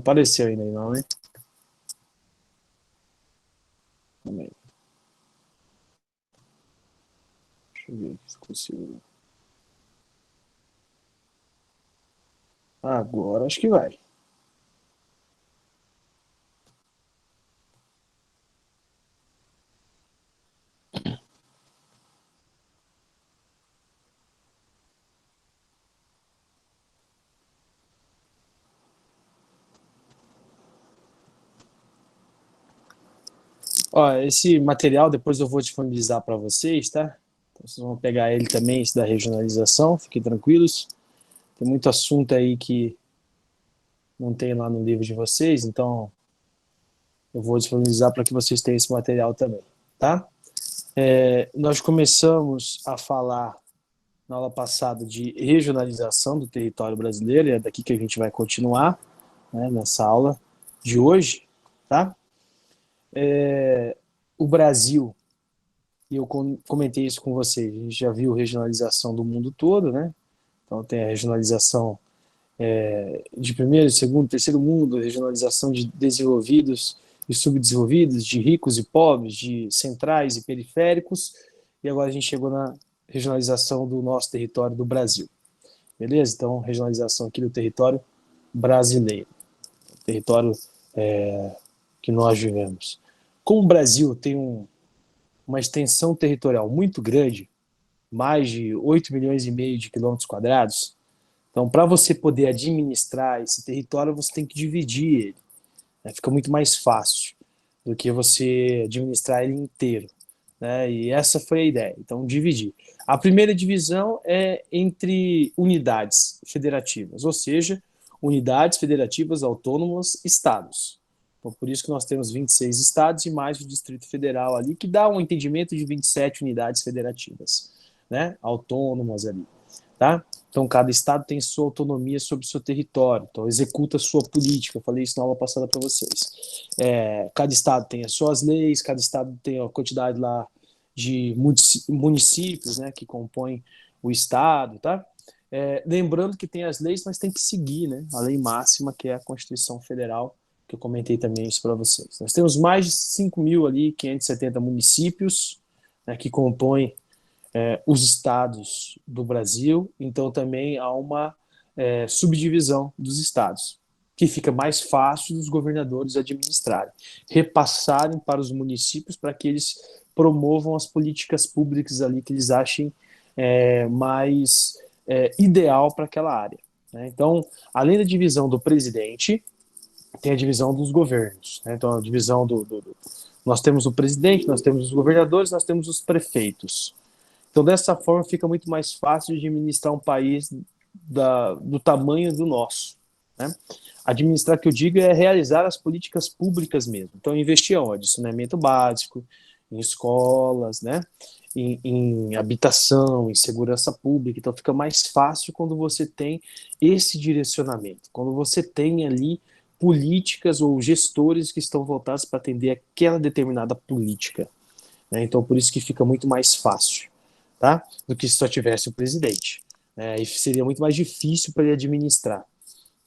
apareceu ainda, não, né? Também. Deixa eu ver se consigo. Agora acho que vai. Ó, esse material depois eu vou disponibilizar para vocês, tá? Então, vocês vão pegar ele também, esse da regionalização, fiquem tranquilos. Tem muito assunto aí que não tem lá no livro de vocês, então eu vou disponibilizar para que vocês tenham esse material também, tá? Nós começamos a falar na aula passada de regionalização do território brasileiro, e é daqui que a gente vai continuar, né, nessa aula de hoje, tá? O Brasil, e eu comentei isso com vocês, a gente já viu regionalização do mundo todo, né? Então tem a regionalização de primeiro, segundo, terceiro mundo, regionalização de desenvolvidos e subdesenvolvidos, de ricos e pobres, de centrais e periféricos, e agora a gente chegou na regionalização do nosso território do Brasil. Beleza? Então, regionalização aqui do território brasileiro, território que nós vivemos. Como o Brasil tem uma extensão territorial muito grande, mais de 8 milhões e meio de quilômetros quadrados, então, para você poder administrar esse território, você tem que dividir ele. Né? Fica muito mais fácil do que você administrar ele inteiro. Né? E essa foi a ideia. Então, dividir. A primeira divisão é entre unidades federativas, ou seja, unidades federativas autônomas, estados. Então, por isso que nós temos 26 estados e mais o Distrito Federal ali, que dá um entendimento de 27 unidades federativas, né? Autônomas ali. Tá? Então, cada estado tem sua autonomia sobre o seu território, então executa a sua política. Eu falei isso na aula passada para vocês. Cada estado tem as suas leis, cada estado tem a quantidade lá de municípios, né, que compõem o estado, tá? Lembrando que tem as leis, mas tem que seguir, né, a lei máxima, que é a Constituição Federal, que eu comentei também isso para vocês. Nós temos mais de 5.000 ali, 570 municípios, né, que compõem os estados do Brasil, então também há uma subdivisão dos estados, que fica mais fácil dos governadores administrarem, repassarem para os municípios para que eles promovam as políticas públicas ali que eles achem mais ideal para aquela área. Né? Então, além da divisão do presidente, tem a divisão dos governos. Né? Então, a divisão nós temos o presidente, nós temos os governadores, nós temos os prefeitos. Então, dessa forma, fica muito mais fácil de administrar um país do tamanho do nosso. Né? Administrar, que eu digo, é realizar as políticas públicas mesmo. Então, investir onde? Saneamento básico, em escolas, né? em habitação, em segurança pública. Então, fica mais fácil quando você tem esse direcionamento, quando você tem ali políticas ou gestores que estão voltados para atender aquela determinada política. Né? Então, por isso que fica muito mais fácil. Tá? Do que se só tivesse o presidente. E seria muito mais difícil para ele administrar.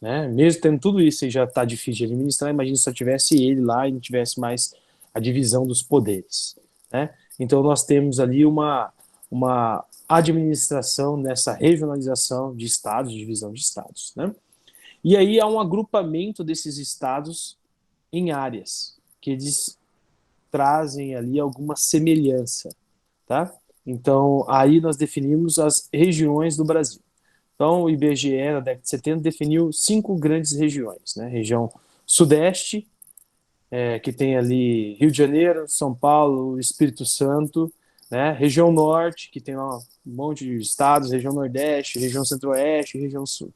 Né? Mesmo tendo tudo isso, já está difícil de administrar, imagina se só tivesse ele lá e não tivesse mais a divisão dos poderes. Né? Então, nós temos ali uma administração nessa regionalização de estados, de divisão de estados. Né? E aí há um agrupamento desses estados em áreas, que eles trazem ali alguma semelhança. Tá? Então, aí nós definimos as regiões do Brasil. Então, o IBGE, na década de 70, definiu 5 grandes regiões. Né? Região Sudeste, que tem ali Rio de Janeiro, São Paulo, Espírito Santo. Né? Região Norte, que tem um monte de estados, região Nordeste, região Centro-Oeste, região Sul.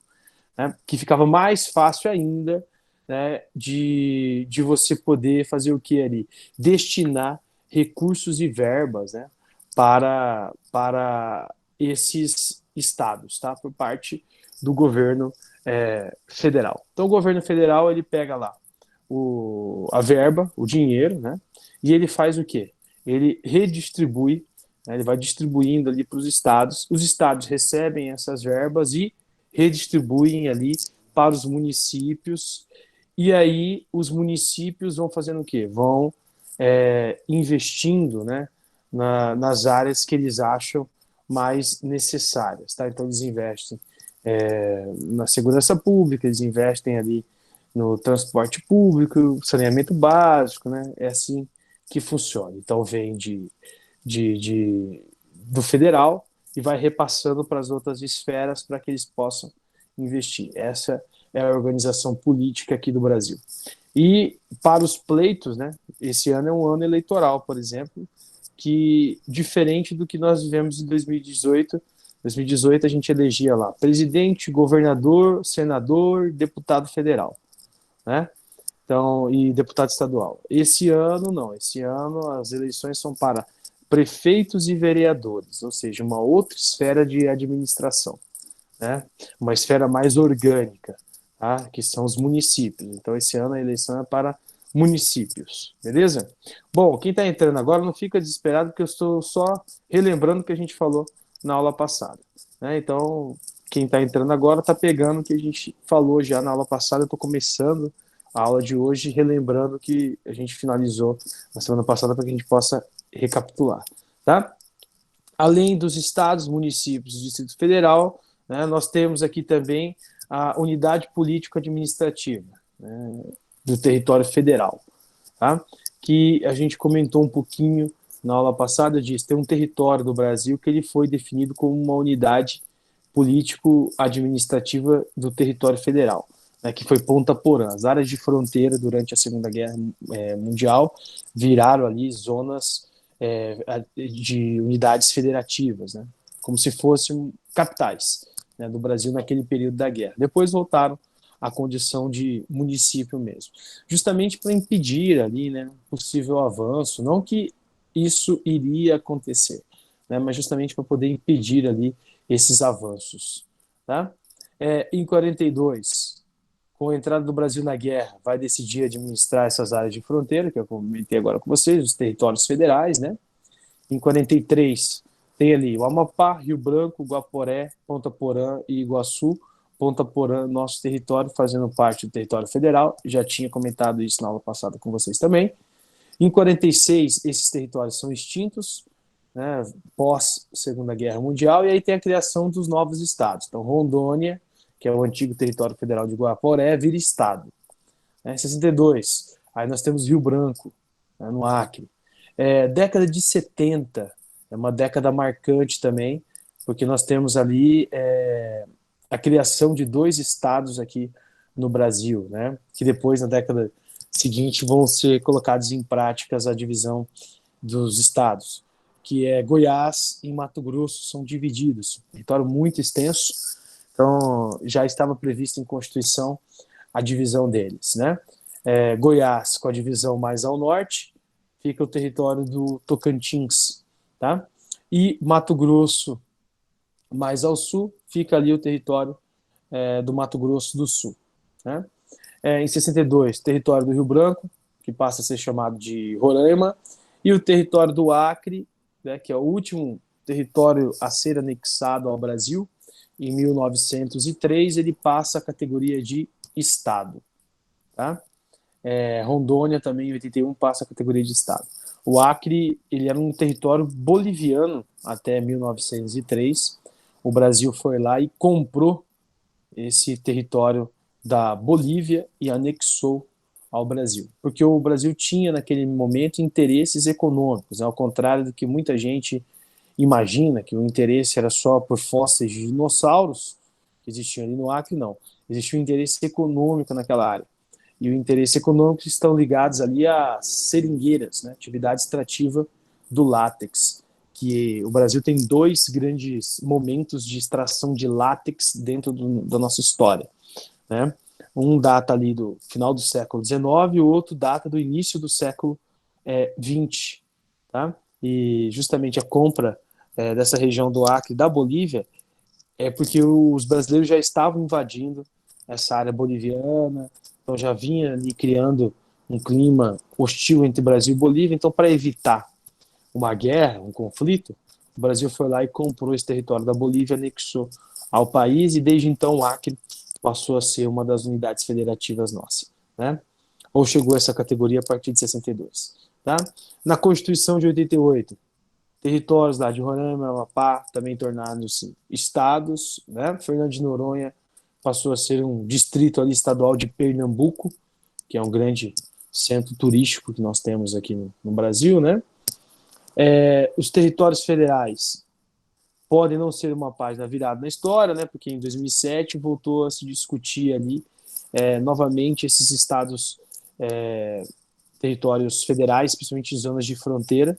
Né? Que ficava mais fácil ainda, né, de você poder fazer o que ali? Destinar recursos e verbas, né, para esses estados, tá? Por parte do governo federal. Então, o governo federal ele pega lá a verba, o dinheiro, né, e ele faz o quê? Ele redistribui, né, ele vai distribuindo ali para os estados recebem essas verbas e redistribuem ali para os municípios E aí os municípios vão fazendo o quê? Vão investindo, né, nas áreas que eles acham mais necessárias. Tá? Então eles investem na segurança pública, eles investem ali no transporte público, saneamento básico, né? É assim que funciona. Então vem do federal e vai repassando para as outras esferas para que eles possam investir. Essa é a organização política aqui do Brasil. E para os pleitos, né, esse ano é um ano eleitoral, por exemplo, que diferente do que nós vivemos em 2018. 2018 a gente elegia lá presidente, governador, senador, deputado federal, né? Então, e deputado estadual. Esse ano não, esse ano as eleições são para prefeitos e vereadores, ou seja, uma outra esfera de administração, né? Uma esfera mais orgânica, tá? Que são os municípios. Então, esse ano a eleição é para municípios, beleza? Bom, quem está entrando agora não fica desesperado, porque eu estou só relembrando o que a gente falou na aula passada, né? Então, quem está entrando agora está pegando o que a gente falou já na aula passada. Eu estou começando a aula de hoje relembrando que a gente finalizou na semana passada para que a gente possa recapitular, tá? Além dos estados, municípios e Distrito Federal, né, nós temos aqui também a unidade político-administrativa, né, do território federal, tá? Que a gente comentou um pouquinho na aula passada disso. Tem um território do Brasil que ele foi definido como uma unidade político-administrativa do território federal, né, que foi Ponta Porã. As áreas de fronteira durante a Segunda Guerra Mundial viraram ali zonas de unidades federativas, né, como se fossem capitais, né, do Brasil naquele período da guerra. Depois voltaram à condição de município mesmo, justamente para impedir ali, né, possível avanço, não que isso iria acontecer, né, mas justamente para poder impedir ali esses avanços. Tá? Em 42, com a entrada do Brasil na guerra, vai decidir administrar essas áreas de fronteira, que eu comentei agora com vocês, os territórios federais. Né? Em 43, tem ali o Amapá, Rio Branco, Guaporé, Ponta Porã e Iguaçu. Ponta Porã, nosso território, fazendo parte do território federal. Já tinha comentado isso na aula passada com vocês também. Em 46, esses territórios são extintos, né, pós Segunda Guerra Mundial, e aí tem a criação dos novos estados. Então, Rondônia, que é o antigo território federal de Guaporé, vira estado. Em 62, aí nós temos Rio Branco, né, no Acre. Década de 70, é uma década marcante também, porque nós temos ali a criação de dois estados aqui no Brasil, né, que depois, na década seguinte, vão ser colocados em práticas a divisão dos estados, que é Goiás e Mato Grosso, são divididos. Território muito extenso, então já estava previsto em Constituição a divisão deles. Né? Goiás, com a divisão mais ao norte, fica o território do Tocantins. Tá? E Mato Grosso, mais ao sul, fica ali o território do Mato Grosso do Sul. Né? Em 62, território do Rio Branco, que passa a ser chamado de Roraima, e o território do Acre, né, que é o último território a ser anexado ao Brasil. Em 1903, ele passa a categoria de Estado. Tá? Rondônia também, em 81, passa a categoria de Estado. O Acre, ele era um território boliviano até 1903. O Brasil foi lá e comprou esse território da Bolívia e anexou ao Brasil, porque o Brasil tinha naquele momento interesses econômicos, ao contrário do que muita gente imagina, que o interesse era só por fósseis de dinossauros que existiam ali no Acre. Não, existia um interesse econômico naquela área, e o interesse econômico estão ligados ali a seringueiras, né, atividade extrativa do látex, que o Brasil tem dois grandes momentos de extração de látex dentro da nossa história. Né? Um data ali do final do século XIX e o outro data do início do século XX. Tá? E justamente a compra dessa região do Acre da Bolívia é porque os brasileiros já estavam invadindo essa área boliviana, então já vinha ali criando um clima hostil entre Brasil e Bolívia. Então, para evitar uma guerra, um conflito, o Brasil foi lá e comprou esse território da Bolívia, anexou ao país, e desde então o Acre passou a ser uma das unidades federativas nossas. né? Ou chegou a essa categoria a partir de 62, tá? Na Constituição de 88, territórios lá de Roraima, Amapá, também tornados estados, né? Fernando de Noronha passou a ser um distrito ali estadual de Pernambuco, que é um grande centro turístico que nós temos aqui no Brasil, né? Os territórios federais podem não ser uma página virada na história, né? Porque em 2007 voltou a se discutir ali novamente esses estados, territórios federais, principalmente em zonas de fronteira.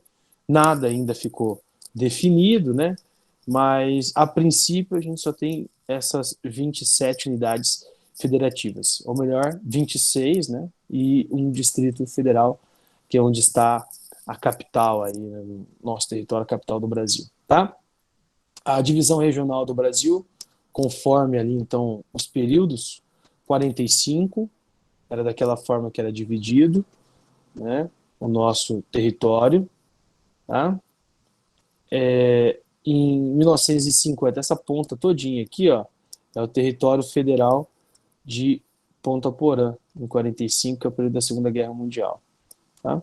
Nada ainda ficou definido, né? Mas a princípio a gente só tem essas 27 unidades federativas, ou melhor, 26, né? E um distrito federal, que é onde está a capital aí, né? Nosso território, a capital do Brasil, tá? A divisão regional do Brasil, conforme ali então os períodos, 45 era daquela forma que era dividido, né, o nosso território, tá? Em 1950, essa ponta todinha aqui, ó, é o território federal de Ponta Porã, em 45, que é o período da Segunda Guerra Mundial, tá?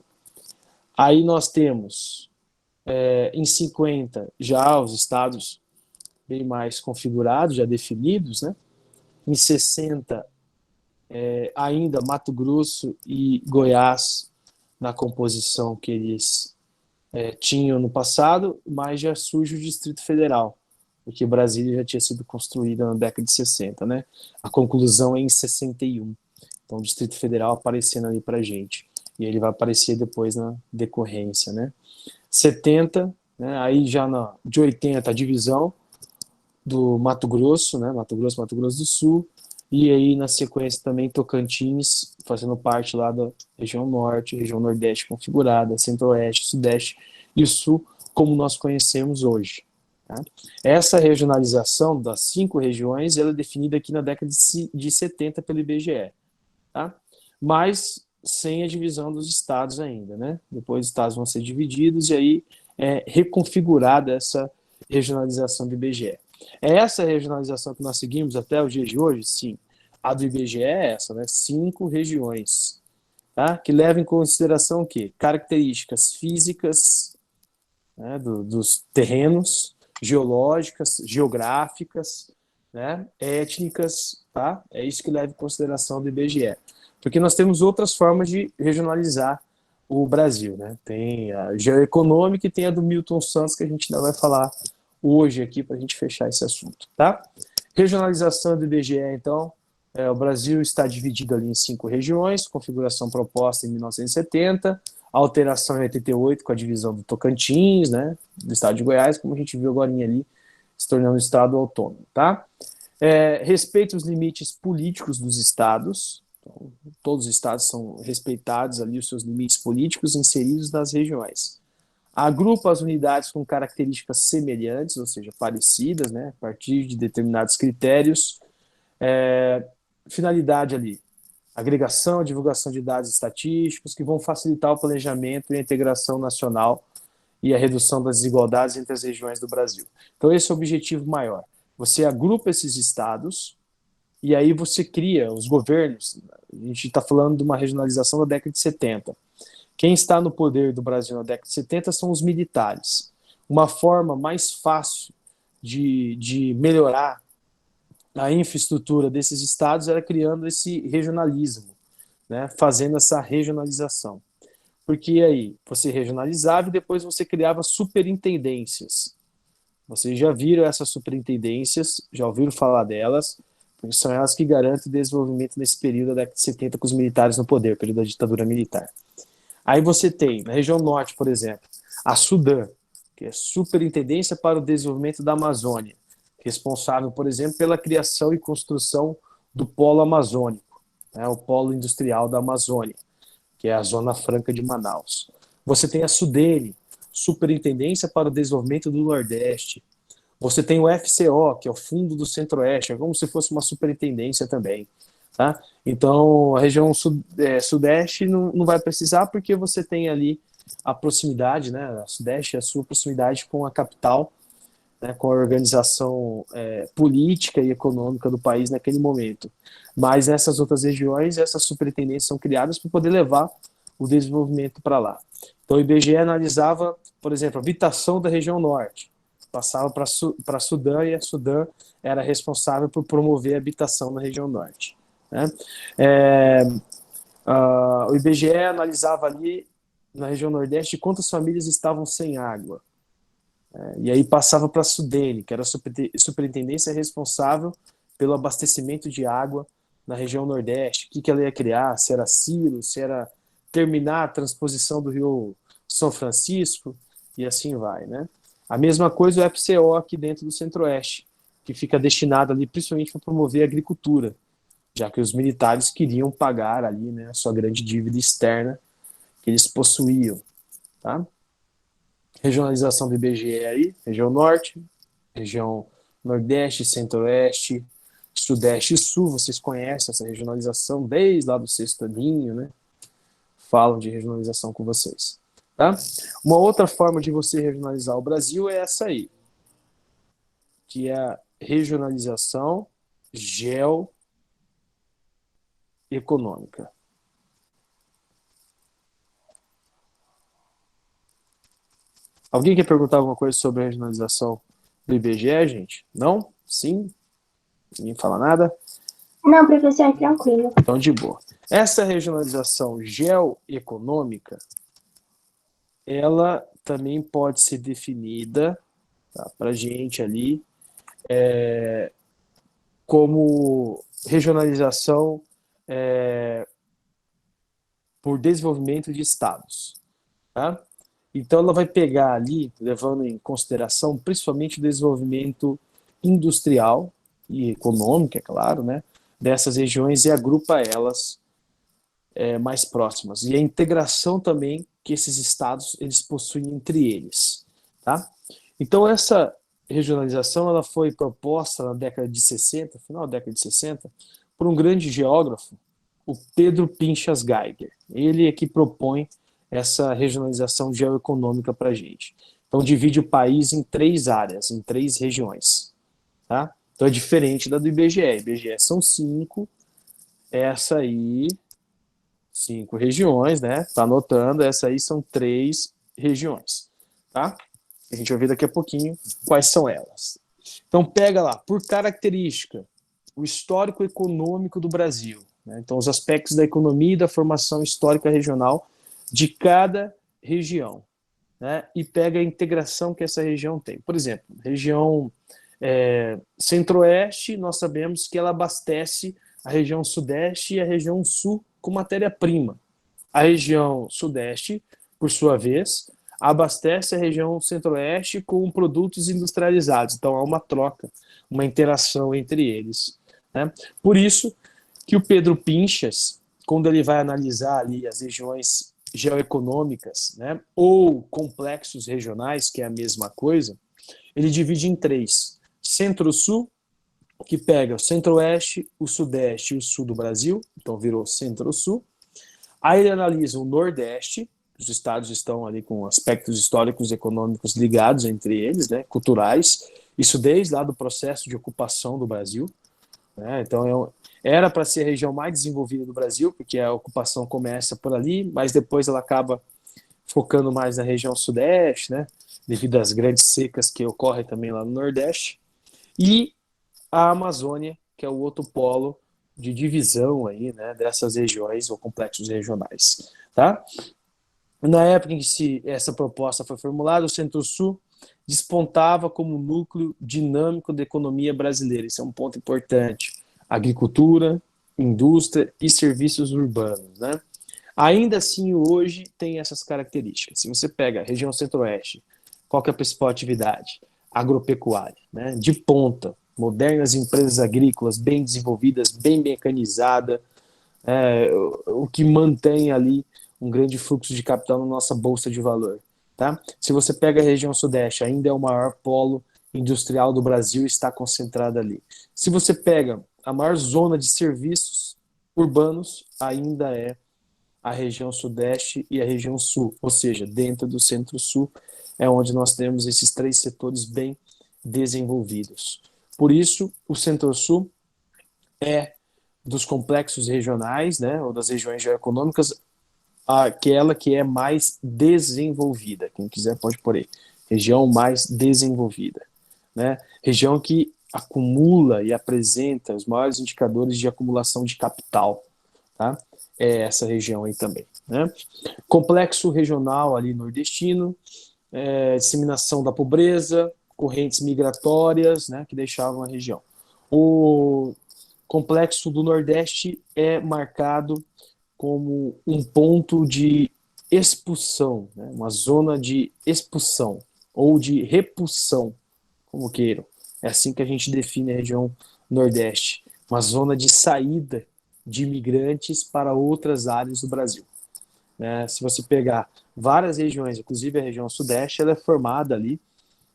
Aí nós temos, em 50, já os estados bem mais configurados, já definidos, né? Em 60, ainda Mato Grosso e Goiás na composição que eles tinham no passado, mas já surge o Distrito Federal, porque Brasília já tinha sido construída na década de 60, né? A conclusão é em 61. Então, o Distrito Federal aparecendo ali para gente. E ele vai aparecer depois na decorrência, né? 70, né? Aí já de 80, a divisão do Mato Grosso, né? Mato Grosso do Sul, e aí na sequência também Tocantins, fazendo parte lá da região norte, região nordeste configurada, centro-oeste, sudeste e sul, como nós conhecemos hoje. Tá? Essa regionalização das 5 regiões ela é definida aqui na década de 70 pelo IBGE, tá? Mas sem a divisão dos estados ainda, né? Depois os estados vão ser divididos e aí é reconfigurada essa regionalização do IBGE. É essa regionalização que nós seguimos até o dia de hoje? Sim. A do IBGE é essa, né? 5 regiões, tá? Que levam em consideração o quê? Características físicas, né, dos terrenos, geológicas, geográficas, né, étnicas, tá? É isso que leva em consideração do IBGE. Porque nós temos outras formas de regionalizar o Brasil, né? Tem a geoeconômica e tem a do Milton Santos, que a gente ainda vai falar hoje aqui para a gente fechar esse assunto, tá? Regionalização do IBGE, então, o Brasil está dividido ali em 5 regiões, configuração proposta em 1970, alteração em 88 com a divisão do Tocantins, né, do estado de Goiás, como a gente viu agora ali, se tornando um estado autônomo, tá? Respeita os limites políticos dos estados, então, todos os estados são respeitados ali os seus limites políticos inseridos nas regiões. Agrupa as unidades com características semelhantes, ou seja, parecidas, né, a partir de determinados critérios. Finalidade ali, agregação, divulgação de dados estatísticos que vão facilitar o planejamento e a integração nacional e a redução das desigualdades entre as regiões do Brasil. Então, esse é o objetivo maior. Você agrupa esses estados e aí você cria os governos. A gente está falando de uma regionalização da década de 70. Quem está no poder do Brasil na década de 70 são os militares. Uma forma mais fácil de melhorar a infraestrutura desses estados era criando esse regionalismo, né? Fazendo essa regionalização. Porque aí você regionalizava e depois você criava superintendências. Vocês já viram essas superintendências, já ouviram falar delas, porque são elas que garantem o desenvolvimento nesse período da década de 70 com os militares no poder, período da ditadura militar. Aí você tem, na região norte, por exemplo, a Sudã, que é Superintendência para o Desenvolvimento da Amazônia, responsável, por exemplo, pela criação e construção do Polo Amazônico, né, o Polo Industrial da Amazônia, que é a Zona Franca de Manaus. Você tem a Sudene, Superintendência para o Desenvolvimento do Nordeste. Você tem o FCO, que é o Fundo do Centro-Oeste, é como se fosse uma superintendência também. Tá? Então, a região sudeste não vai precisar, porque você tem ali a proximidade, né? A sudeste, a sua proximidade com a capital, né, com a organização política e econômica do país naquele momento. Mas nessas outras regiões, essas superintendências são criadas para poder levar o desenvolvimento para lá. Então, o IBGE analisava, por exemplo, a habitação da região norte, passava para Sudã, e a Sudã era responsável por promover a habitação na região norte, né? O IBGE analisava ali, na região nordeste, quantas famílias estavam sem água. E aí passava para a Sudene, que era a superintendência responsável pelo abastecimento de água na região Nordeste. O que ela ia criar? Se era silo, se era terminar a transposição do Rio São Francisco, e assim vai, né? A mesma coisa o FCO aqui dentro do Centro-Oeste, que fica destinado ali principalmente para promover a agricultura, já que os militares queriam pagar ali, né, a sua grande dívida externa que eles possuíam, tá? Regionalização do IBGE aí, região norte, região nordeste, centro-oeste, sudeste e sul, vocês conhecem essa regionalização desde lá do sexto aninho, né? Falam de regionalização com vocês, tá? Uma outra forma de você regionalizar o Brasil é essa aí, que é a regionalização geoeconômica. Alguém quer perguntar alguma coisa sobre a regionalização do IBGE, gente? Não? Sim? Ninguém fala nada? Não, professor, tranquilo. Então, de boa. Essa regionalização geoeconômica, ela também pode ser definida, tá, para a gente ali, como regionalização por desenvolvimento de estados, tá? Então, ela vai pegar ali, levando em consideração principalmente o desenvolvimento industrial e econômico, é claro, né, dessas regiões, e agrupa elas mais próximas. E a integração também que esses estados eles possuem entre eles, tá? Então, essa regionalização ela foi proposta na década de 60, final da década de 60, por um grande geógrafo, o Pedro Pinchas Geiger. Ele é que propõe essa regionalização geoeconômica para a gente. Então, divide o país em 3 áreas, em 3 regiões. Tá? Então, é diferente da do IBGE. IBGE são 5, essa aí, 5 regiões, né? Tá anotando, essa aí são 3 regiões. Tá? A gente vai ver daqui a pouquinho quais são elas. Então, pega lá, por característica, o histórico econômico do Brasil. Né? Então, os aspectos da economia e da formação histórica regional de cada região, né? E pega a integração que essa região tem. Por exemplo, região centro-oeste, nós sabemos que ela abastece a região sudeste e a região sul com matéria-prima. A região sudeste, por sua vez, abastece a região centro-oeste com produtos industrializados. Então, há uma troca, uma interação entre eles, né? Por isso que o Pedro Pinchas, quando ele vai analisar ali as regiões geoeconômicas, né, ou complexos regionais, que é a mesma coisa, ele divide em 3. Centro-sul, que pega o centro-oeste, o sudeste e o sul do Brasil, então virou centro-sul. Aí ele analisa o nordeste, os estados estão ali com aspectos históricos e econômicos ligados entre eles, né, culturais, isso desde lá do processo de ocupação do Brasil, né, então era para ser a região mais desenvolvida do Brasil, porque a ocupação começa por ali, mas depois ela acaba focando mais na região sudeste, né, devido às grandes secas que ocorrem também lá no Nordeste, e a Amazônia, que é o outro polo de divisão aí, né, dessas regiões ou complexos regionais, tá? Na época em que essa proposta foi formulada, o Centro-Sul despontava como núcleo dinâmico da economia brasileira. Isso é um ponto importante. Agricultura, indústria e serviços urbanos, né? Ainda assim, hoje tem essas características. Se você pega a região centro-oeste, qual que é a principal atividade? Agropecuária, né? De ponta, modernas empresas agrícolas bem desenvolvidas, bem mecanizada, o que mantém ali um grande fluxo de capital na nossa bolsa de valor. Tá? Se você pega a região sudeste, ainda é o maior polo industrial do Brasil, está concentrado ali. Se você pega a maior zona de serviços urbanos, ainda é a região sudeste e a região sul, ou seja, dentro do centro-sul é onde nós temos esses 3 setores bem desenvolvidos. Por isso, o Centro-Sul é dos complexos regionais, né, ou das regiões geoeconômicas, aquela que é mais desenvolvida. Quem quiser pode pôr aí. Região mais desenvolvida, né? Região que acumula e apresenta os maiores indicadores de acumulação de capital, tá? É essa região aí também, né? Complexo regional ali nordestino, disseminação da pobreza, correntes migratórias, né, que deixavam a região. O complexo do Nordeste é marcado como um ponto de expulsão, né, uma zona de expulsão ou de repulsão, como queiram. É assim que a gente define a região Nordeste, uma zona de saída de imigrantes para outras áreas do Brasil. Né? Se você pegar várias regiões, inclusive a região Sudeste, ela é formada ali,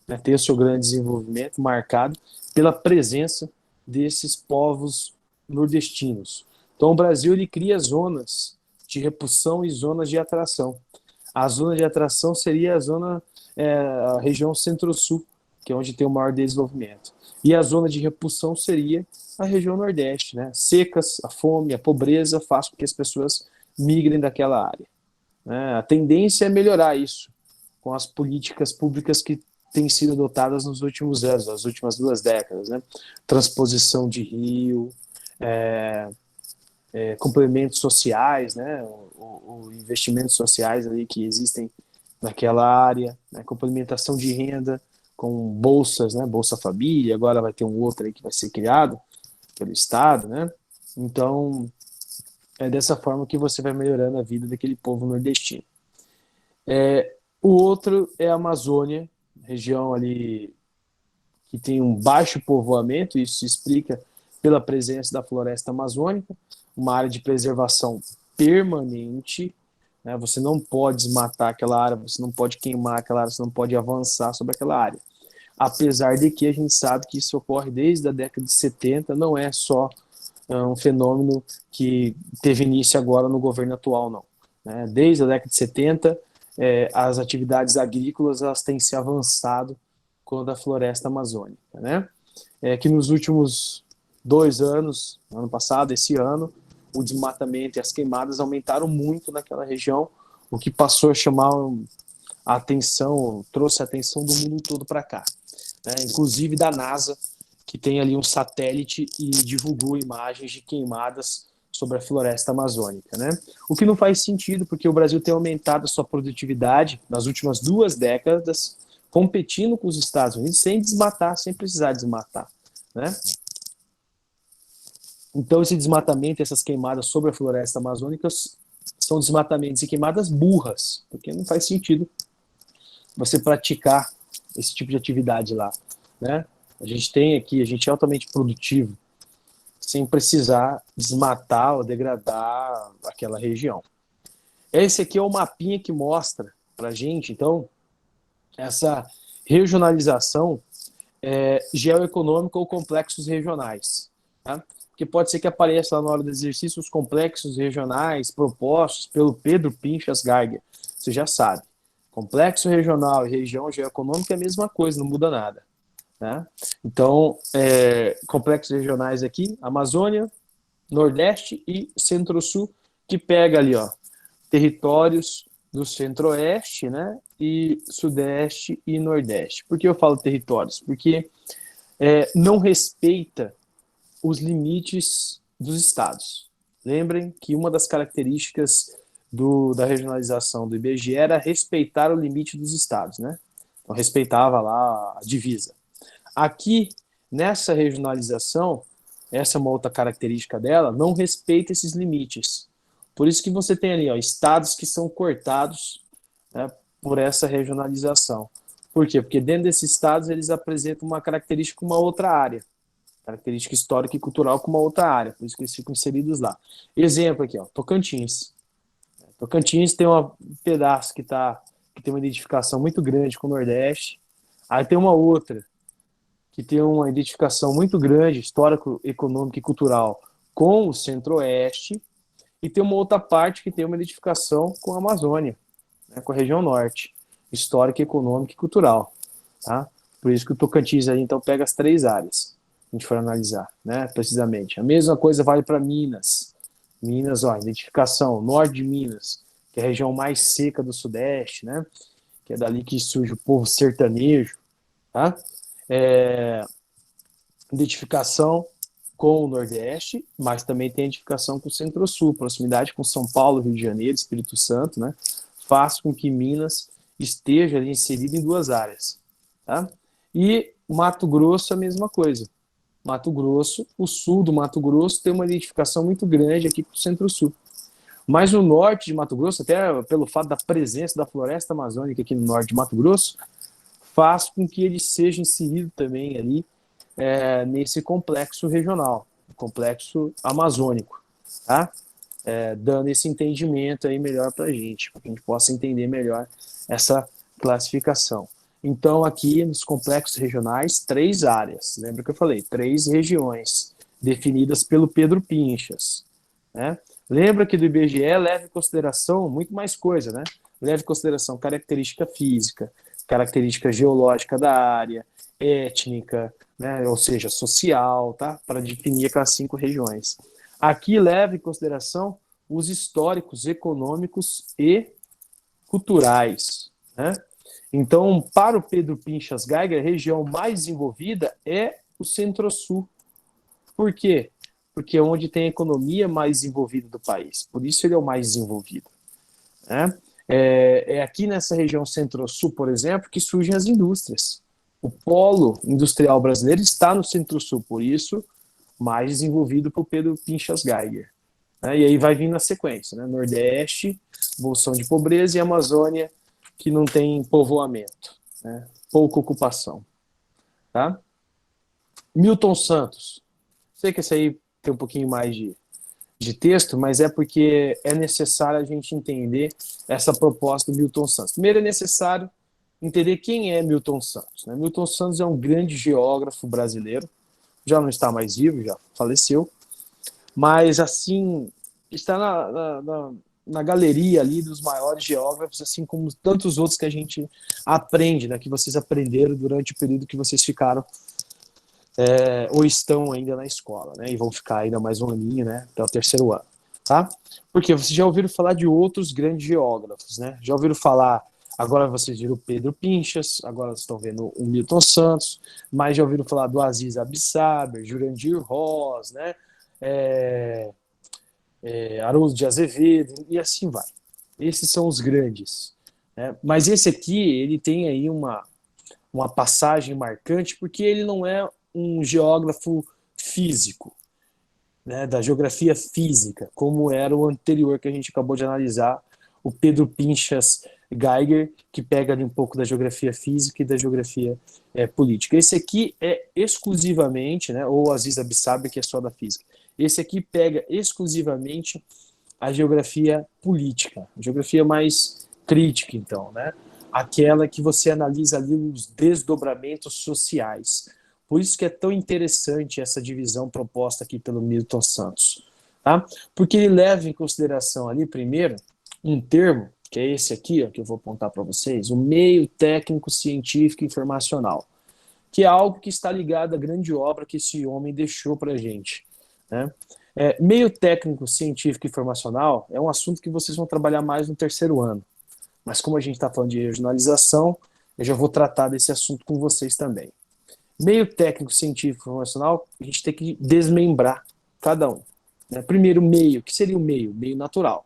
né, tem o seu grande desenvolvimento marcado pela presença desses povos nordestinos. Então, o Brasil ele cria zonas de repulsão e zonas de atração. A zona de atração seria a região Centro-Sul, que é onde tem o maior desenvolvimento. E a zona de repulsão seria a região Nordeste, né? Secas, a fome, a pobreza faz com que as pessoas migrem daquela área. Né? A tendência é melhorar isso com as políticas públicas que têm sido adotadas nos últimos anos, nas últimas 2 décadas, né? Transposição de rio, complementos sociais, né? O investimentos sociais ali que existem naquela área, né? Complementação de renda com bolsas, né? Bolsa Família, agora vai ter um outro aí que vai ser criado pelo Estado, né? Então, é dessa forma que você vai melhorando a vida daquele povo nordestino. O outro é a Amazônia, região ali que tem um baixo povoamento, isso se explica pela presença da floresta amazônica, uma área de preservação permanente, né? Você não pode desmatar aquela área, você não pode queimar aquela área, você não pode avançar sobre aquela área. Apesar de que a gente sabe que isso ocorre desde a década de 70, não é só um fenômeno que teve início agora no governo atual, não. Né? Desde a década de 70, as atividades agrícolas elas têm se avançado com a da floresta amazônica. Né? Que nos últimos 2 anos, ano passado, esse ano, o desmatamento e as queimadas aumentaram muito naquela região, o que passou a chamar a atenção, trouxe a atenção do mundo todo para cá. Né? Inclusive da NASA, que tem ali um satélite e divulgou imagens de queimadas sobre a floresta amazônica, né? O que não faz sentido, porque o Brasil tem aumentado a sua produtividade nas últimas 2 décadas, competindo com os Estados Unidos, sem desmatar, sem precisar desmatar, né? Então, esse desmatamento, essas queimadas sobre a floresta amazônica são desmatamentos e queimadas burras, porque não faz sentido você praticar esse tipo de atividade lá, né? A gente é altamente produtivo, sem precisar desmatar ou degradar aquela região. Esse aqui é o mapinha que mostra para a gente, então, essa regionalização geoeconômica ou complexos regionais. Tá? Porque pode ser que apareça lá na hora do exercício os complexos regionais propostos pelo Pedro Pinchas Geiger. Você já sabe. Complexo regional e região geoeconômica é a mesma coisa, não muda nada. Né? Então, complexos regionais aqui, Amazônia, Nordeste e Centro-Sul, que pega ali, ó, territórios do Centro-Oeste, né, e Sudeste e Nordeste. Por que eu falo territórios? Porque não respeita os limites dos estados. Lembrem que uma das características da regionalização do IBGE era respeitar o limite dos estados, né? Então, respeitava lá a divisa. Aqui, nessa regionalização, essa é uma outra característica dela, não respeita esses limites. Por isso que você tem ali, ó, estados que são cortados, né, por essa regionalização. Por quê? Porque dentro desses estados eles apresentam uma característica com uma outra área. Característica histórica e cultural com uma outra área. Por isso que eles ficam inseridos lá. Exemplo aqui, ó, Tocantins. Tocantins tem um pedaço que tem uma identificação muito grande com o Nordeste. Aí tem uma outra que tem uma identificação muito grande, histórico, econômica e cultural, com o Centro-Oeste, e tem uma outra parte que tem uma identificação com a Amazônia, né, com a região Norte, histórica, econômica e cultural. Tá? Por isso que o Tocantins aí, então, pega as 3 áreas, se a gente for analisar, né, precisamente. A mesma coisa vale para Minas. Minas, ó, identificação, norte de Minas, que é a região mais seca do Sudeste, né, que é dali que surge o povo sertanejo, tá? É, identificação com o Nordeste, mas também tem identificação com o Centro-Sul, proximidade com São Paulo, Rio de Janeiro, Espírito Santo, né? Faz com que Minas esteja ali inserida em 2 áreas, tá? E Mato Grosso, a mesma coisa. Mato Grosso, o sul do Mato Grosso tem uma identificação muito grande aqui com o Centro-Sul. Mas no norte de Mato Grosso, até pelo fato da presença da floresta amazônica aqui no norte de Mato Grosso, faz com que ele seja inserido também ali nesse complexo regional, complexo amazônico, tá? Dando esse entendimento aí melhor para a gente, para que a gente possa entender melhor essa classificação. Então, aqui nos complexos regionais, 3 áreas. Lembra que eu falei? 3 regiões definidas pelo Pedro Pinchas, né? Lembra que do IBGE leva em consideração muito mais coisa, né? Leva em consideração característica física, característica geológica da área, étnica, né? Ou seja, social, tá? Para definir aquelas 5 regiões. Aqui leva em consideração os históricos, econômicos e culturais, né? Então, para o Pedro Pinchas Geiger, a região mais desenvolvida é o Centro-Sul. Por quê? Porque é onde tem a economia mais desenvolvida do país. Por isso ele é o mais desenvolvido, né? É aqui nessa região Centro-Sul, por exemplo, que surgem as indústrias. O polo industrial brasileiro está no Centro-Sul, por isso mais desenvolvido por Pedro Pinchas Geiger. E aí vai vir na sequência, né? Nordeste, bolsão de pobreza, e Amazônia, que não tem povoamento, né? Pouca ocupação. Tá? Milton Santos. Sei que esse aí tem um pouquinho mais de texto, mas é porque é necessário a gente entender essa proposta do Milton Santos. Primeiro é necessário entender quem é Milton Santos, né? Milton Santos é um grande geógrafo brasileiro, já não está mais vivo, já faleceu, mas assim está na galeria ali dos maiores geógrafos, assim como tantos outros que a gente aprende, né, que vocês aprenderam durante o período que vocês ficaram ou estão ainda na escola, né, e vão ficar ainda mais um aninho, né, até o 3º ano, tá? Porque vocês já ouviram falar de outros grandes geógrafos, né? Já ouviram falar, agora vocês viram o Pedro Pinchas, agora vocês estão vendo o Milton Santos, mas já ouviram falar do Aziz Abissaber, Jurandir Ross, né? Haroldo de Azevedo, e assim vai. Esses são os grandes, né? Mas esse aqui, ele tem aí uma passagem marcante, porque ele não é um geógrafo físico, né, da geografia física, como era o anterior que a gente acabou de analisar, o Pedro Pinchas Geiger, que pega ali um pouco da geografia física e da geografia política. Esse aqui é exclusivamente, né, ou Aziz Abissaber, que é só da física. Esse aqui pega exclusivamente a geografia política, a geografia mais crítica, então, né? Aquela que você analisa ali os desdobramentos sociais. Por isso que é tão interessante essa divisão proposta aqui pelo Milton Santos, tá? Porque ele leva em consideração ali, primeiro, um termo, que é esse aqui, ó, que eu vou apontar para vocês, o meio técnico científico informacional, que é algo que está ligado à grande obra que esse homem deixou para a gente, né? Meio técnico científico informacional é um assunto que vocês vão trabalhar mais no 3º ano, mas como a gente está falando de regionalização, eu já vou tratar desse assunto com vocês também. Meio técnico científico informacional, a gente tem que desmembrar cada um, né? Primeiro, meio. O que seria o meio? Meio natural.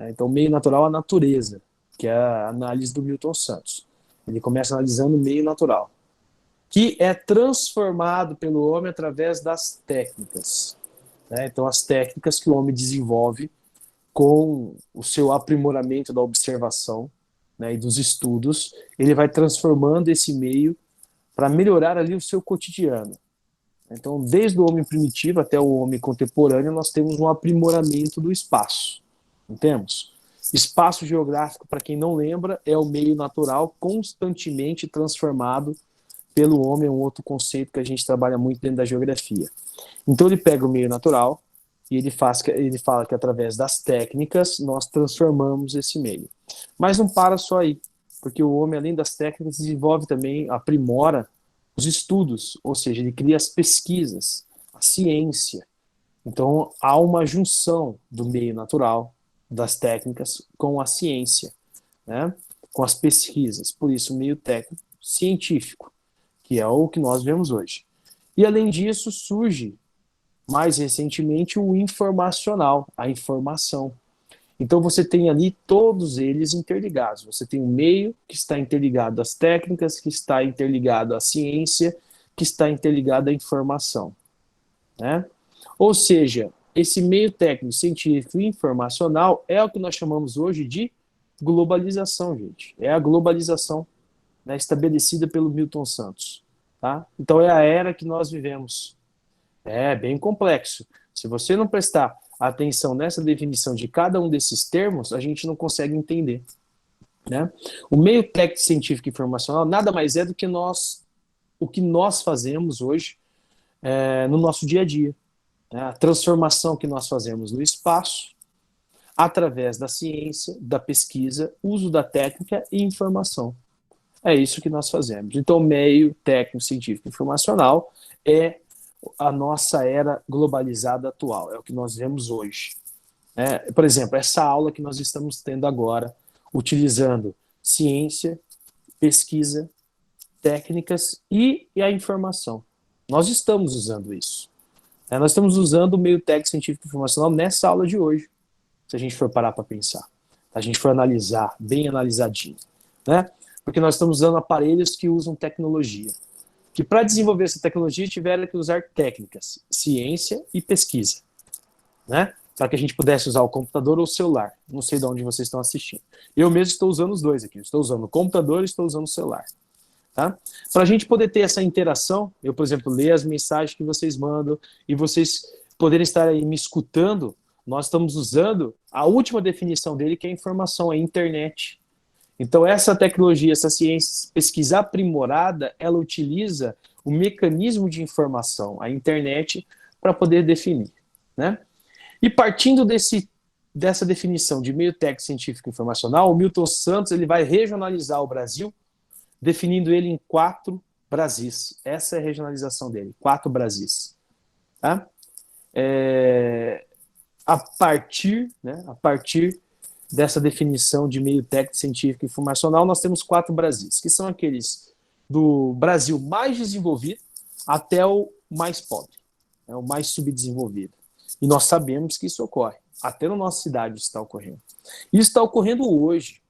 Então, meio natural é a natureza, que é a análise do Milton Santos. Ele começa analisando o meio natural, que é transformado pelo homem através das técnicas, né? Então, as técnicas que o homem desenvolve com o seu aprimoramento da observação, né, e dos estudos, ele vai transformando esse meio para melhorar ali o seu cotidiano. Então, desde o homem primitivo até o homem contemporâneo, nós temos um aprimoramento do espaço. Entendemos? Espaço geográfico, para quem não lembra, é o meio natural constantemente transformado pelo homem, é um outro conceito que a gente trabalha muito dentro da geografia. Então, ele pega o meio natural e ele fala que através das técnicas nós transformamos esse meio. Mas não para só aí, porque o homem, além das técnicas, desenvolve também, aprimora os estudos, ou seja, ele cria as pesquisas, a ciência. Então, há uma junção do meio natural, das técnicas, com a ciência, né? Com as pesquisas. Por isso, o meio técnico científico, que é o que nós vemos hoje. E, além disso, surge, mais recentemente, o informacional, a informação. Então, você tem ali todos eles interligados. Você tem um meio que está interligado às técnicas, que está interligado à ciência, que está interligado à informação, né? Ou seja, esse meio técnico, científico e informacional é o que nós chamamos hoje de globalização, gente. É a globalização, né, estabelecida pelo Milton Santos. Tá? Então é a era que nós vivemos. É bem complexo. Se você não prestar atenção nessa definição de cada um desses termos, a gente não consegue entender. Né? O meio técnico, científico e informacional nada mais é do que o que nós fazemos hoje no nosso dia a dia. A transformação que nós fazemos no espaço, através da ciência, da pesquisa, uso da técnica e informação. É isso que nós fazemos. Então, o meio técnico, científico e informacional é a nossa era globalizada atual, é o que nós vemos hoje. Por exemplo, essa aula que nós estamos tendo agora, utilizando ciência, pesquisa, técnicas e a informação. Nós estamos usando isso. Nós estamos usando o meio técnico, científico e informacional nessa aula de hoje, se a gente for parar para pensar, se a gente for analisar, bem analisadinho, né? Porque nós estamos usando aparelhos que usam tecnologia, que para desenvolver essa tecnologia tiveram que usar técnicas, ciência e pesquisa, né? Para que a gente pudesse usar o computador ou o celular. Não sei de onde vocês estão assistindo. Eu mesmo estou usando os dois aqui, estou usando o computador e estou usando o celular. Tá? Para a gente poder ter essa interação, eu, por exemplo, ler as mensagens que vocês mandam e vocês poderem estar aí me escutando, nós estamos usando a última definição dele, que é a informação, a internet. Então, essa tecnologia, essa ciência, pesquisa aprimorada, ela utiliza o mecanismo de informação, a internet, para poder definir. Né? E partindo dessa definição de meio técnico, científico e informacional, o Milton Santos ele vai regionalizar o Brasil, definindo ele em 4 Brasis. Essa é a regionalização dele, 4 Brasis. Tá? A partir dessa definição de meio técnico, científico e informacional, nós temos 4 Brasis, que são aqueles do Brasil mais desenvolvido até o mais pobre, o mais subdesenvolvido. E nós sabemos que isso ocorre. Até na nossa cidade isso está ocorrendo. Isso está ocorrendo hoje.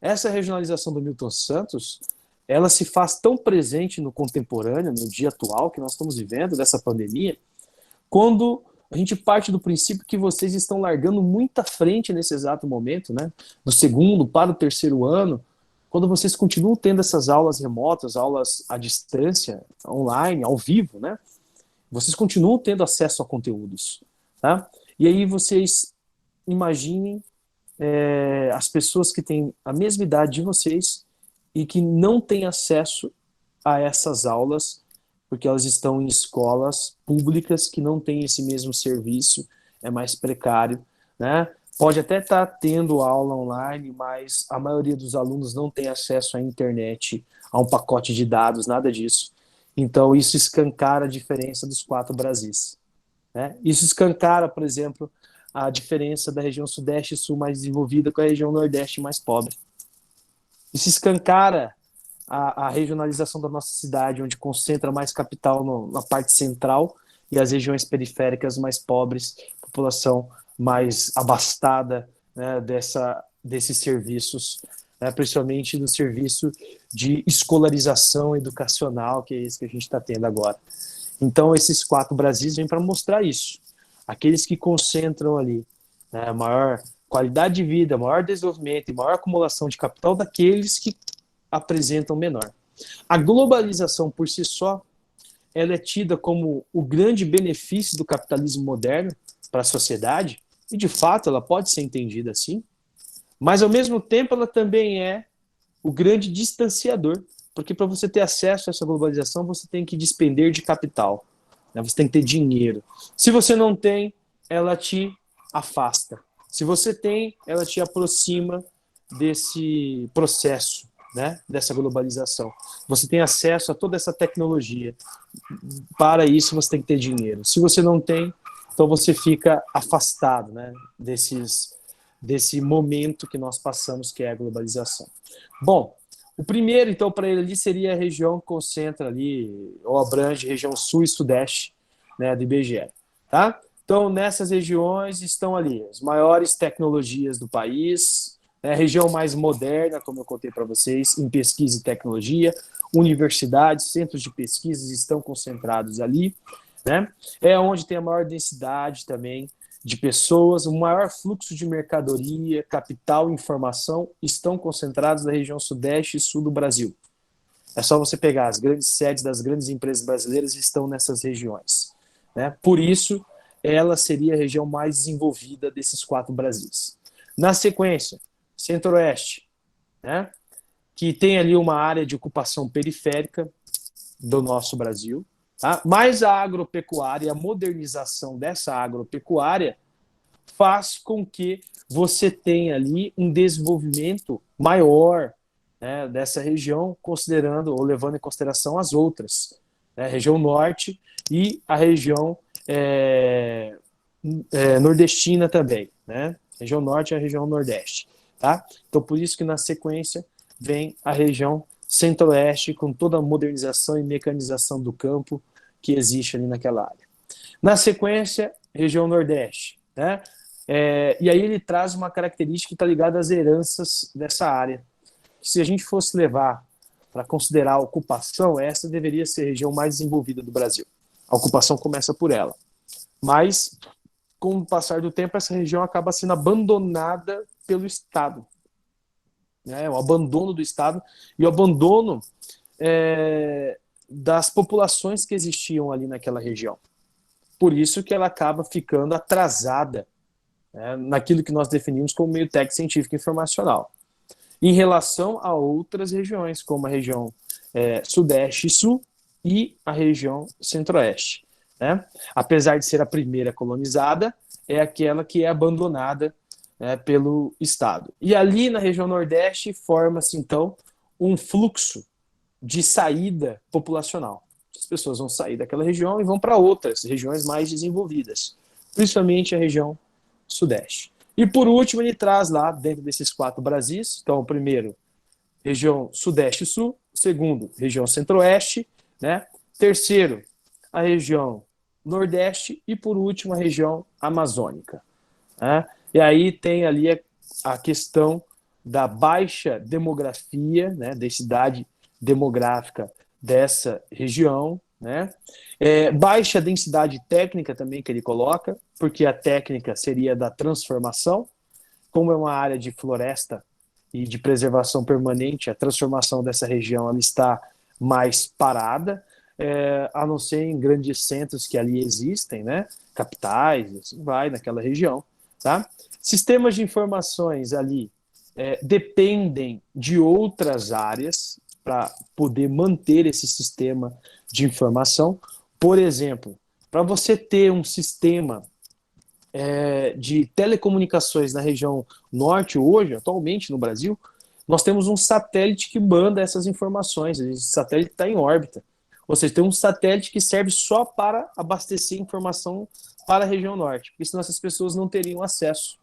Essa regionalização do Milton Santos, ela se faz tão presente no contemporâneo, no dia atual que nós estamos vivendo, dessa pandemia, quando a gente parte do princípio que vocês estão largando muita frente nesse exato momento, né? Do segundo para o terceiro ano, quando vocês continuam tendo essas aulas remotas, aulas à distância, online, ao vivo, né? Vocês continuam tendo acesso a conteúdos, tá? E aí vocês imaginem as pessoas que têm a mesma idade de vocês e que não têm acesso a essas aulas porque elas estão em escolas públicas que não têm esse mesmo serviço, é mais precário, né? Pode até estar tendo aula online, mas a maioria dos alunos não tem acesso à internet, a um pacote de dados, nada disso. Então, isso escancara a diferença dos 4 Brasis. Né? Isso escancara, por exemplo, a diferença da região Sudeste e Sul mais desenvolvida com a região Nordeste mais pobre. Isso escancara a regionalização da nossa cidade, onde concentra mais capital na parte central e as regiões periféricas mais pobres, população mais abastada, né, desses serviços, né, principalmente no serviço de escolarização educacional, que é isso que a gente está tendo agora. Então, esses 4 Brasis vêm para mostrar isso. Aqueles que concentram ali, né, maior qualidade de vida, maior desenvolvimento e maior acumulação de capital daqueles que apresentam menor. A globalização por si só, ela é tida como o grande benefício do capitalismo moderno para a sociedade, e de fato ela pode ser entendida assim, mas ao mesmo tempo ela também é o grande distanciador, porque para você ter acesso a essa globalização você tem que despender de capital, né? Você tem que ter dinheiro. Se você não tem, ela te afasta. Se você tem, ela te aproxima desse processo, né, dessa globalização. Você tem acesso a toda essa tecnologia. Para isso, você tem que ter dinheiro. Se você não tem, então você fica afastado, né, desse momento que nós passamos, que é a globalização. Bom, o primeiro, então, para ele ali seria a região que concentra ali, ou abrange região sul e sudeste, né, do IBGE. Tá? Então, nessas regiões estão ali as maiores tecnologias do país, né, a região mais moderna, como eu contei para vocês, em pesquisa e tecnologia, universidades, centros de pesquisas estão concentrados ali, né? É onde tem a maior densidade também de pessoas, o maior fluxo de mercadoria, capital e informação estão concentrados na região sudeste e sul do Brasil. É só você pegar as grandes sedes das grandes empresas brasileiras estão nessas regiões, né? Por isso, ela seria a região mais desenvolvida desses 4 Brasis. Na sequência, Centro-Oeste, né? Que tem ali uma área de ocupação periférica do nosso Brasil, tá? Mas a agropecuária, a modernização dessa agropecuária faz com que você tenha ali um desenvolvimento maior, né, dessa região, considerando ou levando em consideração as outras, né, a região norte e a região nordestina também, né? Região norte e a região nordeste, tá? Então, por isso que na sequência vem a região centro-oeste, com toda a modernização e mecanização do campo que existe ali naquela área. Na sequência, região nordeste, né? E aí ele traz uma característica que está ligada às heranças dessa área. Se a gente fosse levar para considerar a ocupação, essa deveria ser a região mais desenvolvida do Brasil. A ocupação começa por ela. Mas, com o passar do tempo, essa região acaba sendo abandonada pelo Estado. Né? O abandono do Estado e o abandono das populações que existiam ali naquela região. Por isso que ela acaba ficando atrasada, né, naquilo que nós definimos como meio técnico científico e informacional, em relação a outras regiões, como a região sudeste e sul e a região centro-oeste. Né? Apesar de ser a primeira colonizada, é aquela que é abandonada, né, pelo Estado. E ali na região nordeste forma-se, então, um fluxo de saída populacional. As pessoas vão sair daquela região e vão para outras regiões mais desenvolvidas, principalmente a região sudeste. E por último, ele traz lá, dentro desses 4 Brasis, então, o primeiro, região sudeste e sul, segundo, região centro-oeste, né? Terceiro, a região nordeste e, por último, a região amazônica. Né? E aí tem ali a questão da baixa demografia, né, densidade demográfica dessa região, né? Baixa densidade técnica também que ele coloca, porque a técnica seria da transformação, como é uma área de floresta e de preservação permanente, a transformação dessa região ela está mais parada, a não ser em grandes centros que ali existem, né? Capitais, assim vai, naquela região. Tá? Sistemas de informações ali dependem de outras áreas para poder manter esse sistema de informação. Por exemplo, para você ter um sistema de telecomunicações na região norte hoje, atualmente no Brasil, nós temos um satélite que manda essas informações. Esse satélite está em órbita. Ou seja, tem um satélite que serve só para abastecer informação para a região norte, porque senão essas pessoas não teriam acesso.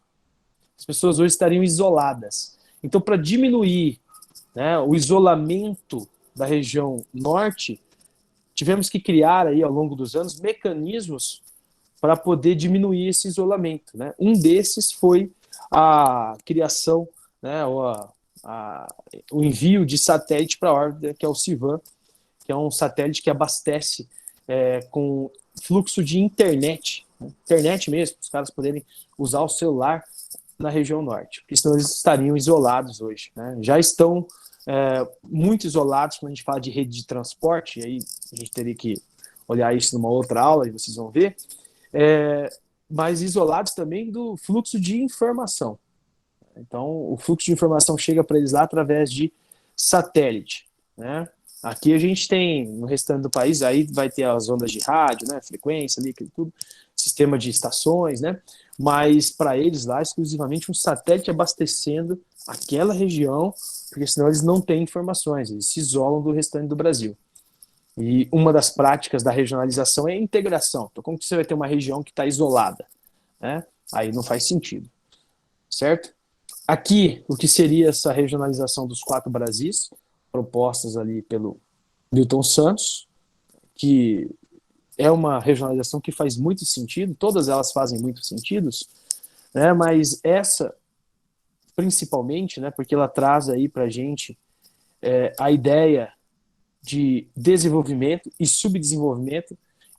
As pessoas hoje estariam isoladas. Então, para diminuir, né, o isolamento da região norte, tivemos que criar aí, ao longo dos anos, mecanismos para poder diminuir esse isolamento. Né? Um desses foi a criação, né, o envio de satélite para a órbita, que é o CIVAM, que é um satélite que abastece com fluxo de internet, né? Internet mesmo, para os caras poderem usar o celular na região norte, porque senão eles estariam isolados hoje. Né? Já estão muito isolados quando a gente fala de rede de transporte, e aí a gente teria que olhar isso numa outra aula e vocês vão ver, mas isolados também do fluxo de informação. Então, o fluxo de informação chega para eles lá através de satélite. Né? Aqui a gente tem, no restante do país, aí vai ter as ondas de rádio, né? Frequência ali, tudo, sistema de estações, né? Mas para eles lá, exclusivamente um satélite abastecendo aquela região, porque senão eles não têm informações, eles se isolam do restante do Brasil. E uma das práticas da regionalização é a integração. Então, como que você vai ter uma região que está isolada? Né? Aí não faz sentido, certo? Aqui, o que seria essa regionalização dos 4 Brasis, propostas ali pelo Milton Santos, que é uma regionalização que faz muito sentido, todas elas fazem muito sentido, né? Mas essa, principalmente, né, porque ela traz aí para a gente a ideia de desenvolvimento e subdesenvolvimento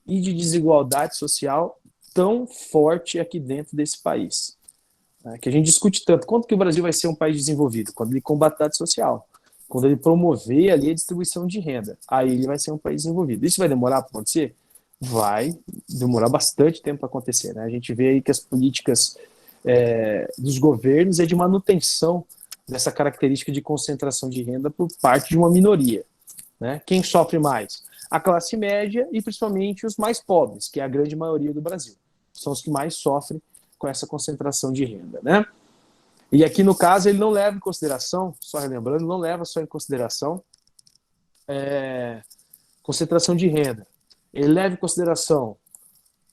e de desigualdade social tão forte aqui dentro desse país. Né, que a gente discute tanto. Quanto que o Brasil vai ser um país desenvolvido? Quando ele combater a social. Quando ele promover ali a distribuição de renda. Aí ele vai ser um país desenvolvido. Isso vai demorar para acontecer? Vai demorar bastante tempo para acontecer. Né? A gente vê aí que as políticas dos governos é de manutenção dessa característica de concentração de renda por parte de uma minoria. Né? Quem sofre mais? A classe média e principalmente os mais pobres, que é a grande maioria do Brasil. São os que mais sofrem com essa concentração de renda. Né? E aqui, no caso, ele não leva em consideração, só relembrando, não leva só em consideração concentração de renda. Ele leva em consideração,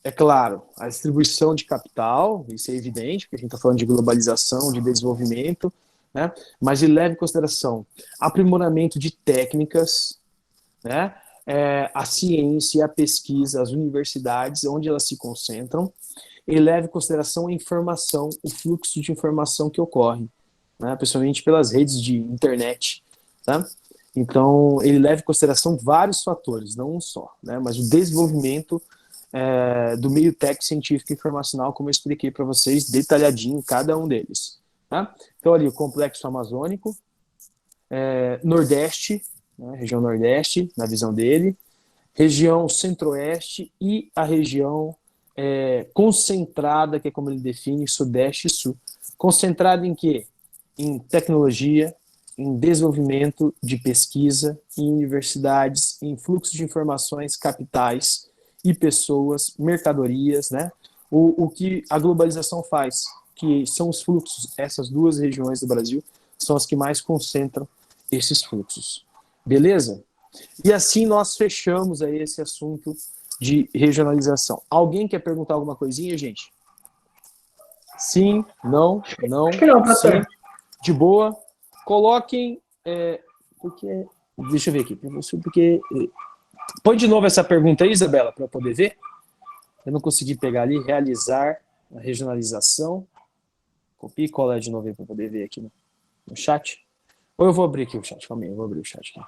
é claro, a distribuição de capital, isso é evidente, porque a gente está falando de globalização, de desenvolvimento, né? Mas ele leva em consideração aprimoramento de técnicas, né? A ciência, a pesquisa, as universidades, onde elas se concentram. Ele leva em consideração a informação, o fluxo de informação que ocorre, né? Principalmente pelas redes de internet. Tá? Então, ele leva em consideração vários fatores, não um só, né? Mas o desenvolvimento do meio técnico, científico e informacional, como eu expliquei para vocês, detalhadinho cada um deles. Tá? Então, ali, o complexo amazônico, Nordeste, né? Região Nordeste, na visão dele, região Centro-Oeste e a região concentrada, que é como ele define, Sudeste e Sul. Concentrada em quê? Em tecnologia, em desenvolvimento de pesquisa, em universidades, em fluxo de informações, capitais e pessoas, mercadorias, né? O que a globalização faz, que são os fluxos, essas 2 regiões do Brasil são as que mais concentram esses fluxos. Beleza? E assim nós fechamos aí esse assunto de regionalização. Alguém quer perguntar alguma coisinha, gente? Sim, não, não, Acho que não, sim, pastor. de boa. Coloquem, porque, deixa eu ver aqui, porque, põe de novo essa pergunta aí, Isabela, para eu poder ver. Eu não consegui pegar ali, realizar a regionalização. Copia e cola de novo aí para poder ver aqui no chat. Ou eu vou abrir aqui o chat, calma aí, eu vou abrir o chat aqui.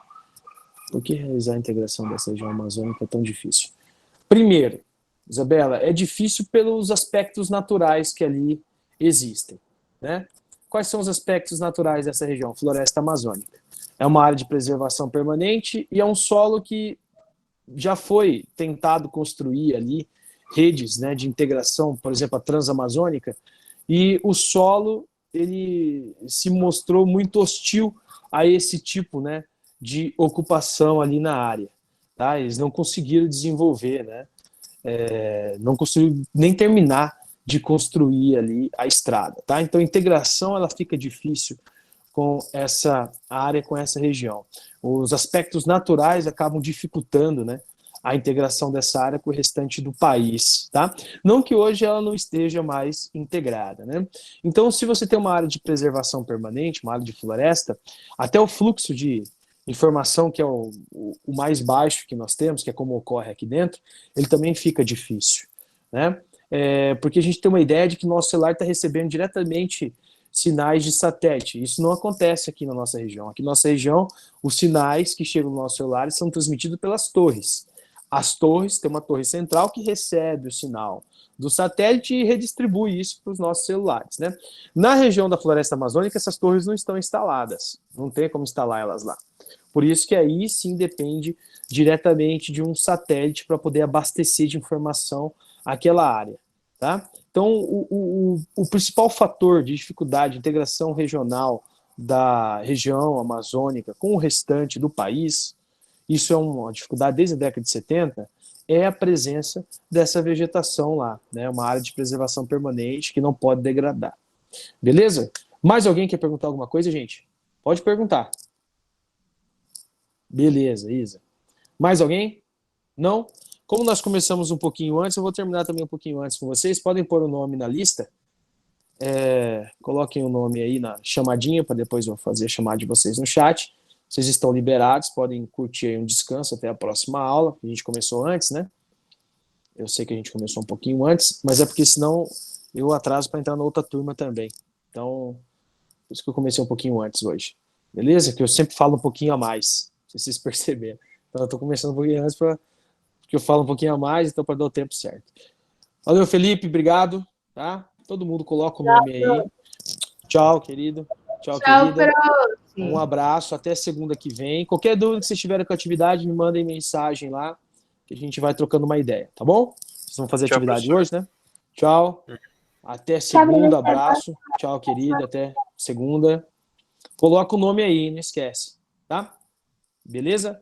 Por que realizar a integração dessa região amazônica é tão difícil? Primeiro, Isabela, é difícil pelos aspectos naturais que ali existem. Né? Quais são os aspectos naturais dessa região? Floresta amazônica. É uma área de preservação permanente e é um solo que já foi tentado construir ali redes, né, de integração, por exemplo, a transamazônica, e o solo ele se mostrou muito hostil a esse tipo, né, de ocupação ali na área. Tá? Eles não conseguiram desenvolver, né, não conseguiram nem terminar de construir ali a estrada. Tá? Então a integração ela fica difícil com essa área, com essa região. Os aspectos naturais acabam dificultando, né, a integração dessa área com o restante do país, tá? Não que hoje ela não esteja mais integrada, né? Então, se você tem uma área de preservação permanente, uma área de floresta, até o fluxo de informação, que é o mais baixo que nós temos, que é como ocorre aqui dentro, ele também fica difícil, né? Porque a gente tem uma ideia de que nosso celular está recebendo diretamente sinais de satélite. Isso não acontece aqui na nossa região. Aqui na nossa região, os sinais que chegam no nosso celular são transmitidos pelas torres. As torres, tem uma torre central que recebe o sinal do satélite e redistribui isso para os nossos celulares. Né? Na região da floresta amazônica, essas torres não estão instaladas. Não tem como instalar elas lá. Por isso que aí sim depende diretamente de um satélite para poder abastecer de informação aquela área. Tá? Então, o principal fator de dificuldade de integração regional da região amazônica com o restante do país, isso é uma dificuldade desde a década de 70, é a presença dessa vegetação lá, né? Uma área de preservação permanente que não pode degradar. Beleza? Mais alguém quer perguntar alguma coisa, gente? Pode perguntar. Beleza, Isa. Mais alguém? Não? Como nós começamos um pouquinho antes, eu vou terminar também um pouquinho antes com vocês. Podem pôr o nome na lista. Coloquem o nome aí na chamadinha, para depois eu fazer a chamada de vocês no chat. Vocês estão liberados, podem curtir aí um descanso até a próxima aula. A gente começou antes, né? Eu sei que a gente começou um pouquinho antes, mas é porque senão eu atraso para entrar na outra turma também. Então, por isso que eu comecei um pouquinho antes hoje. Beleza? Que eu sempre falo um pouquinho a mais, se vocês perceberam. Então, eu estou começando um pouquinho antes porque eu falo um pouquinho a mais, então para dar o tempo certo. Valeu, Felipe, obrigado. Tá? Todo mundo coloca o nome aí. Tchau, querido. Tchau, Tchau, querida. prof. Um abraço, até segunda que vem. Qualquer dúvida que vocês tiverem com a atividade, me mandem mensagem lá, que a gente vai trocando uma ideia, tá bom? Vocês vão fazer atividade professor. hoje, né? Tchau. Até segunda, abraço. Tchau, querida. Até segunda. Coloca o nome aí, não esquece, tá? Beleza?